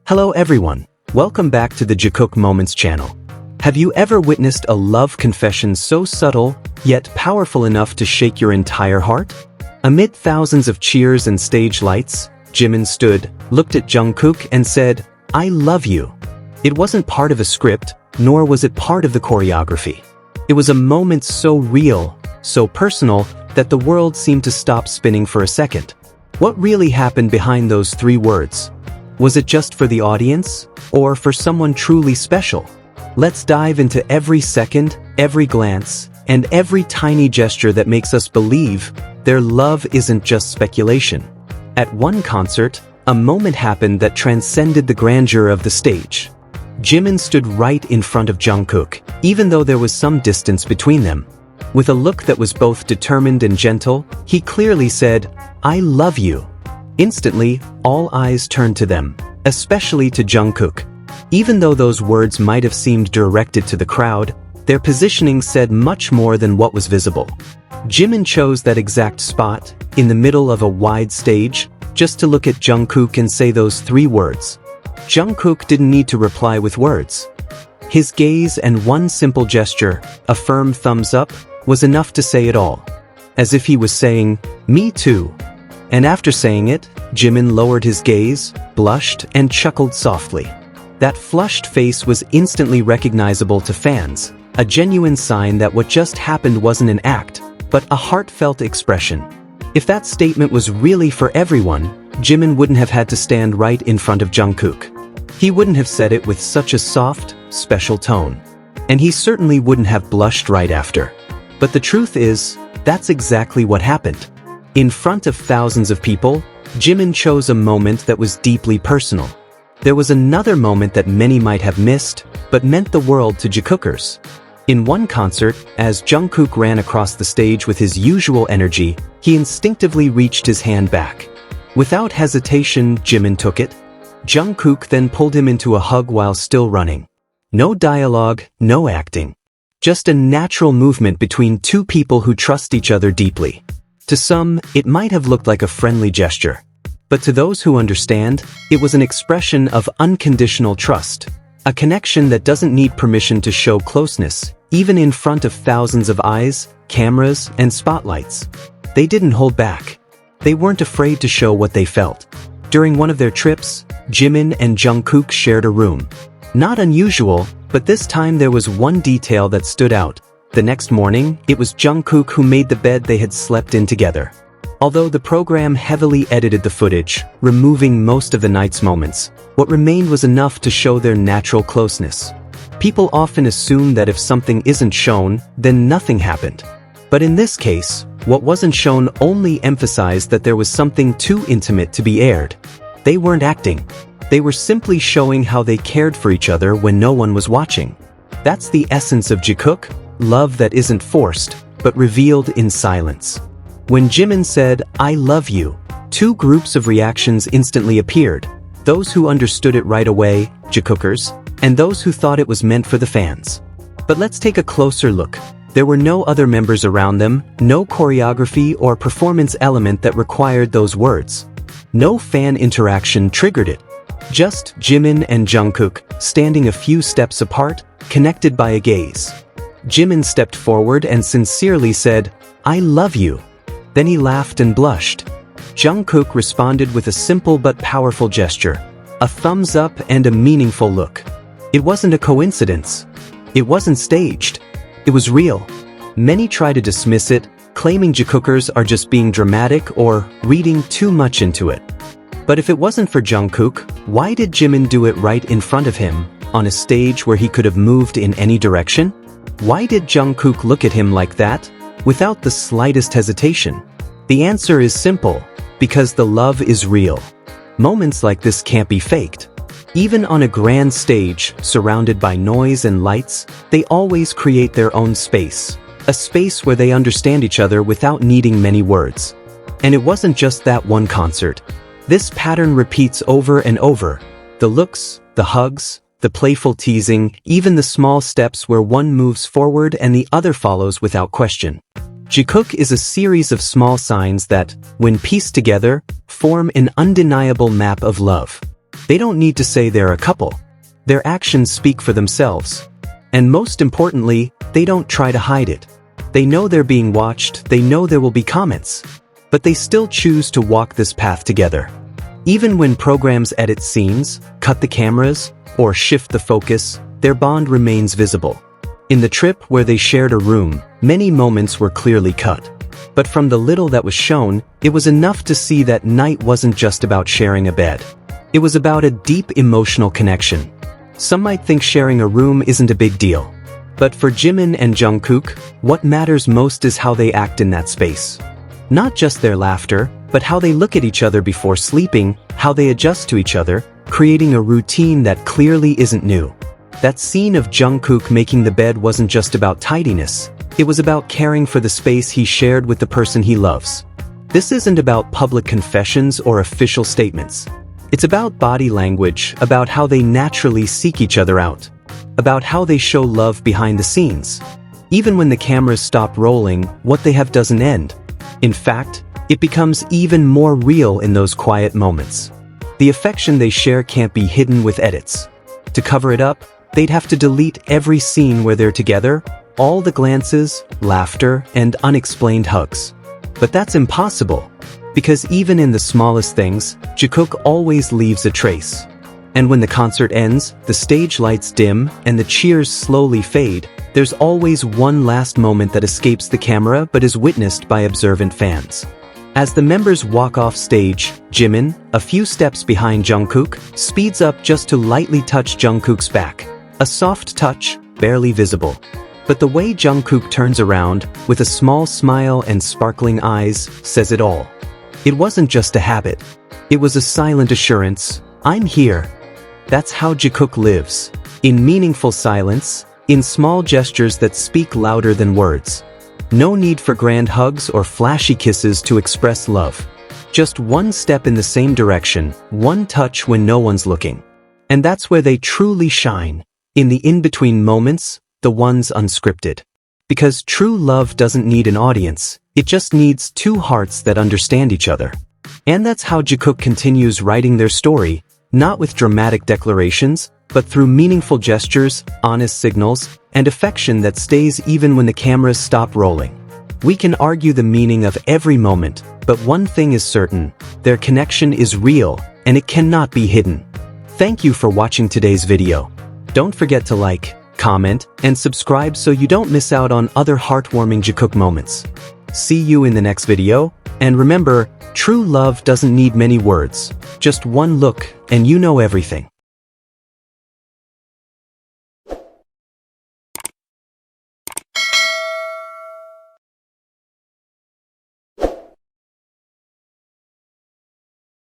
Hello everyone, welcome back to the Jikook Moments channel. Have you ever witnessed a love confession so subtle, yet powerful enough to shake your entire heart? Amid thousands of cheers and stage lights, Jimin stood, looked at Jungkook and said, "I love you." It wasn't part of a script, nor was it part of the choreography. It was a moment so real, so personal, that the world seemed to stop spinning for a second. What really happened behind those 3 words? Was it just for the audience, or for someone truly special? Let's dive into every second, every glance, and every tiny gesture that makes us believe their love isn't just speculation. At one concert, a moment happened that transcended the grandeur of the stage. Jimin stood right in front of Jungkook, even though there was some distance between them. With a look that was both determined and gentle, he clearly said, "I love you." Instantly, all eyes turned to them, especially to Jungkook. Even though those words might have seemed directed to the crowd, their positioning said much more than what was visible. Jimin chose that exact spot, in the middle of a wide stage, just to look at Jungkook and say those 3 words. Jungkook didn't need to reply with words. His gaze and one simple gesture, a firm thumbs up, was enough to say it all. As if he was saying, "Me too." And after saying it, Jimin lowered his gaze, blushed, and chuckled softly. That flushed face was instantly recognizable to fans, a genuine sign that what just happened wasn't an act, but a heartfelt expression. If that statement was really for everyone, Jimin wouldn't have had to stand right in front of Jungkook. He wouldn't have said it with such a soft, special tone. And he certainly wouldn't have blushed right after. But the truth is, that's exactly what happened. In front of thousands of people, Jimin chose a moment that was deeply personal. There was another moment that many might have missed, but meant the world to Jikookers. In one concert, as Jungkook ran across the stage with his usual energy, he instinctively reached his hand back. Without hesitation, Jimin took it. Jungkook then pulled him into a hug while still running. No dialogue, no acting. Just a natural movement between 2 people who trust each other deeply. To some, it might have looked like a friendly gesture. But to those who understand, it was an expression of unconditional trust. A connection that doesn't need permission to show closeness, even in front of thousands of eyes, cameras, and spotlights. They didn't hold back. They weren't afraid to show what they felt. During one of their trips, Jimin and Jungkook shared a room. Not unusual, but this time there was one detail that stood out. The next morning, it was Jungkook who made the bed they had slept in together. Although the program heavily edited the footage, removing most of the night's moments, what remained was enough to show their natural closeness. People often assume that if something isn't shown, then nothing happened. But in this case, what wasn't shown only emphasized that there was something too intimate to be aired. They weren't acting. They were simply showing how they cared for each other when no one was watching. That's the essence of Jikook, love that isn't forced, but revealed in silence. When Jimin said, "I love you," 2 groups of reactions instantly appeared. Those who understood it right away, Jikookers, and those who thought it was meant for the fans. But let's take a closer look. There were no other members around them, no choreography or performance element that required those words. No fan interaction triggered it. Just Jimin and Jungkook, standing a few steps apart, connected by a gaze. Jimin stepped forward and sincerely said, "I love you." Then he laughed and blushed. Jungkook responded with a simple but powerful gesture, a thumbs up and a meaningful look. It wasn't a coincidence. It wasn't staged. It was real. Many try to dismiss it, claiming Jikookers are just being dramatic or reading too much into it. But if it wasn't for Jungkook, why did Jimin do it right in front of him, on a stage where he could have moved in any direction? Why did Jungkook look at him like that, without the slightest hesitation? The answer is simple, because the love is real. Moments like this can't be faked. Even on a grand stage, surrounded by noise and lights, they always create their own space. A space where they understand each other without needing many words. And it wasn't just that one concert. This pattern repeats over and over. The looks, the hugs, the playful teasing, even the small steps where one moves forward and the other follows without question. Jikook is a series of small signs that, when pieced together, form an undeniable map of love. They don't need to say they're a couple. Their actions speak for themselves. And most importantly, they don't try to hide it. They know they're being watched, they know there will be comments. But they still choose to walk this path together. Even when programs edit scenes, cut the cameras, or shift the focus, their bond remains visible. In the trip where they shared a room, many moments were clearly cut. But from the little that was shown, it was enough to see that night wasn't just about sharing a bed. It was about a deep emotional connection. Some might think sharing a room isn't a big deal. But for Jimin and Jungkook, what matters most is how they act in that space. Not just their laughter, but how they look at each other before sleeping, how they adjust to each other, creating a routine that clearly isn't new. That scene of Jungkook making the bed wasn't just about tidiness. It was about caring for the space he shared with the person he loves. This isn't about public confessions or official statements. It's about body language, about how they naturally seek each other out, about how they show love behind the scenes. Even when the cameras stop rolling, what they have doesn't end. In fact, it becomes even more real in those quiet moments. The affection they share can't be hidden with edits. To cover it up, they'd have to delete every scene where they're together, all the glances, laughter, and unexplained hugs. But that's impossible, because even in the smallest things, Jikook always leaves a trace. And when the concert ends, the stage lights dim, and the cheers slowly fade, there's always one last moment that escapes the camera but is witnessed by observant fans. As the members walk off stage, Jimin, a few steps behind Jungkook, speeds up just to lightly touch Jungkook's back. A soft touch, barely visible. But the way Jungkook turns around, with a small smile and sparkling eyes, says it all. It wasn't just a habit. It was a silent assurance, I'm here. That's how Jikook lives. In meaningful silence, in small gestures that speak louder than words. No need for grand hugs or flashy kisses to express love. Just one step in the same direction, one touch when no one's looking. And that's where they truly shine. In the in-between moments, the ones unscripted. Because true love doesn't need an audience, it just needs two hearts that understand each other. And that's how Jikook continues writing their story, not with dramatic declarations, but through meaningful gestures, honest signals, and affection that stays even when the cameras stop rolling. We can argue the meaning of every moment, but one thing is certain, their connection is real, and it cannot be hidden. Thank you for watching today's video. Don't forget to like, comment, and subscribe so you don't miss out on other heartwarming Jikook moments. See you in the next video, and remember, true love doesn't need many words, just one look, and you know everything.